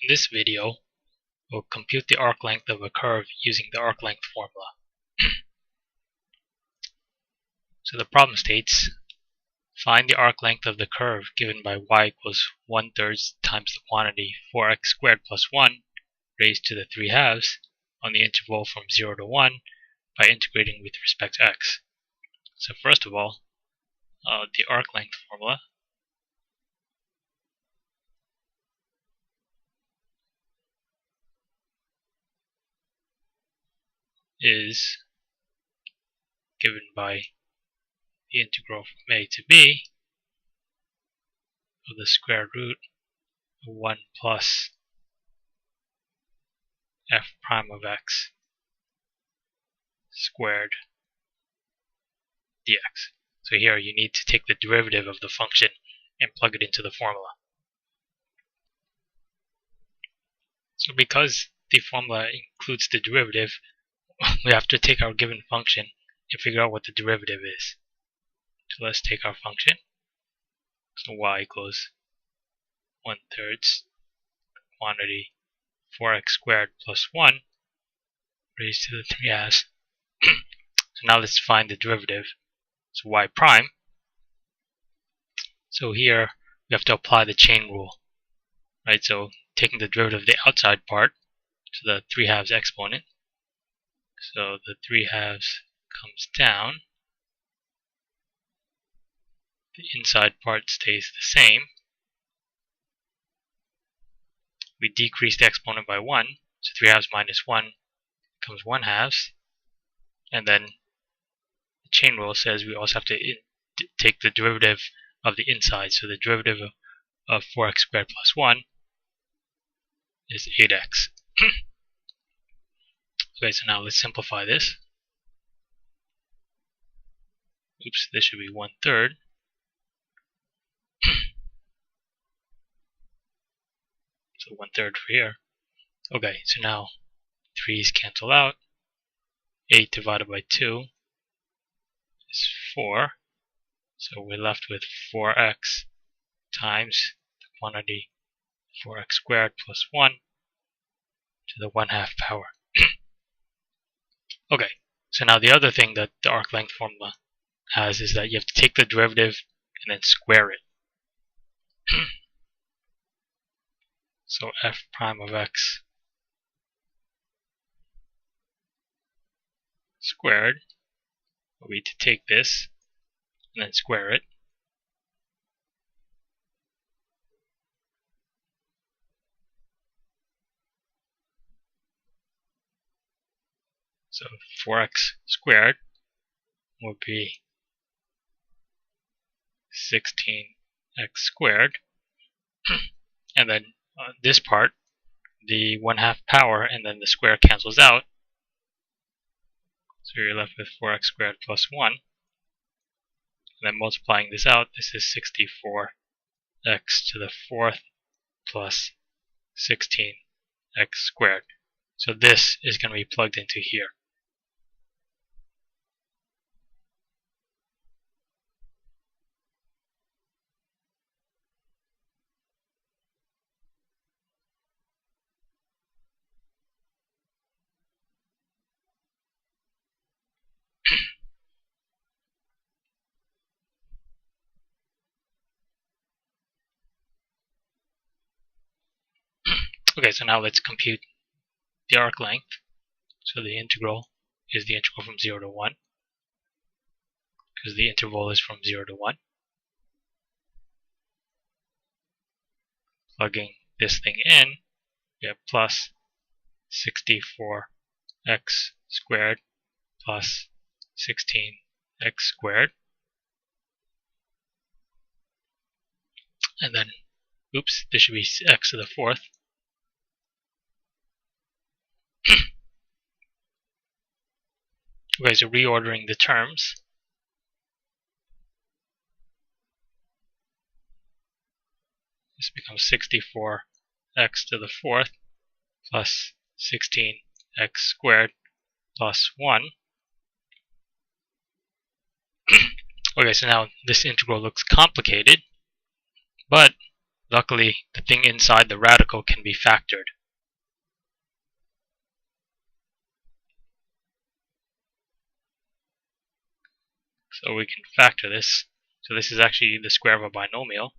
In this video, we'll compute the arc length of a curve using the arc length formula. So the problem states, find the arc length of the curve given by y equals 1/3 times the quantity 4x squared plus 1 raised to the 3/2 on the interval from 0 to 1 by integrating with respect to x. So first of all, the arc length formula is given by the integral from a to b of the square root of 1 plus f prime of x squared dx. So here you need to take the derivative of the function and plug it into the formula. So because the formula includes the derivative, we have to take our given function and figure out what the derivative is. So let's take our function. So y equals 1/3 quantity 4x squared plus 1 raised to the 3/2. So now let's find the derivative. So y prime. So here we have to apply the chain rule, right? So taking the derivative of the outside part, so the 3/2 exponent. So the 3/2 comes down. The inside part stays the same. We decrease the exponent by 1, so 3/2 minus 1 becomes 1/2. And then the chain rule says we also have to take the derivative of the inside, so the derivative of 4x squared plus 1 is 8x. Okay, so now let's simplify this. Oops, this should be 1/3. So 1/3 for here. Okay, so now 3's cancel out. 8 divided by 2 is 4. So we're left with 4x times the quantity 4x squared plus 1 to the 1/2 power. Okay, so now the other thing that the arc length formula has is that you have to take the derivative and then square it. So f prime of x squared will be to take this and then square it. So 4x squared will be 16x squared. And then this part, the 1/2 power, and then the square cancels out. So you're left with 4x squared plus 1. And then multiplying this out, this is 64x to the 4th plus 16x squared. So this is going to be plugged into here. Okay, so now let's compute the arc length. So the integral is the integral from 0 to 1, because the interval is from 0 to 1. Plugging this thing in, we have plus 64x squared plus 16x squared. And then, oops, this should be x to the 4th. Okay, so reordering the terms. This becomes 64x to the 4th plus 16x squared plus 1. Okay, so now this integral looks complicated, but Luckily, the thing inside the radical can be factored. So we can factor this. So this is actually the square of a binomial.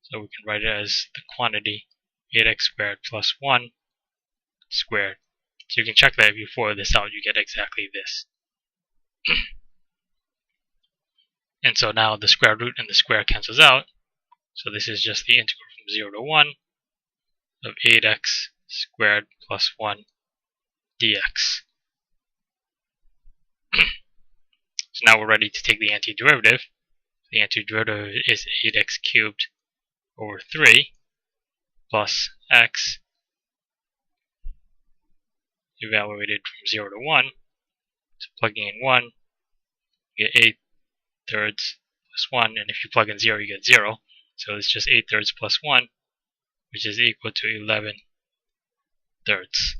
So we can write it as the quantity 8x squared plus 1 squared. So you can check that if you FOIL this out, you get exactly this. And so now the square root and the square cancels out. So this is just the integral from 0 to 1 of 8x squared plus 1 dx. So now we're ready to take the antiderivative. The antiderivative is 8x cubed over 3 plus x evaluated from 0 to 1. So plugging in 1, you get 8 thirds plus 1, and if you plug in 0, you get 0. So it's just 8 thirds plus 1, which is equal to 11 thirds.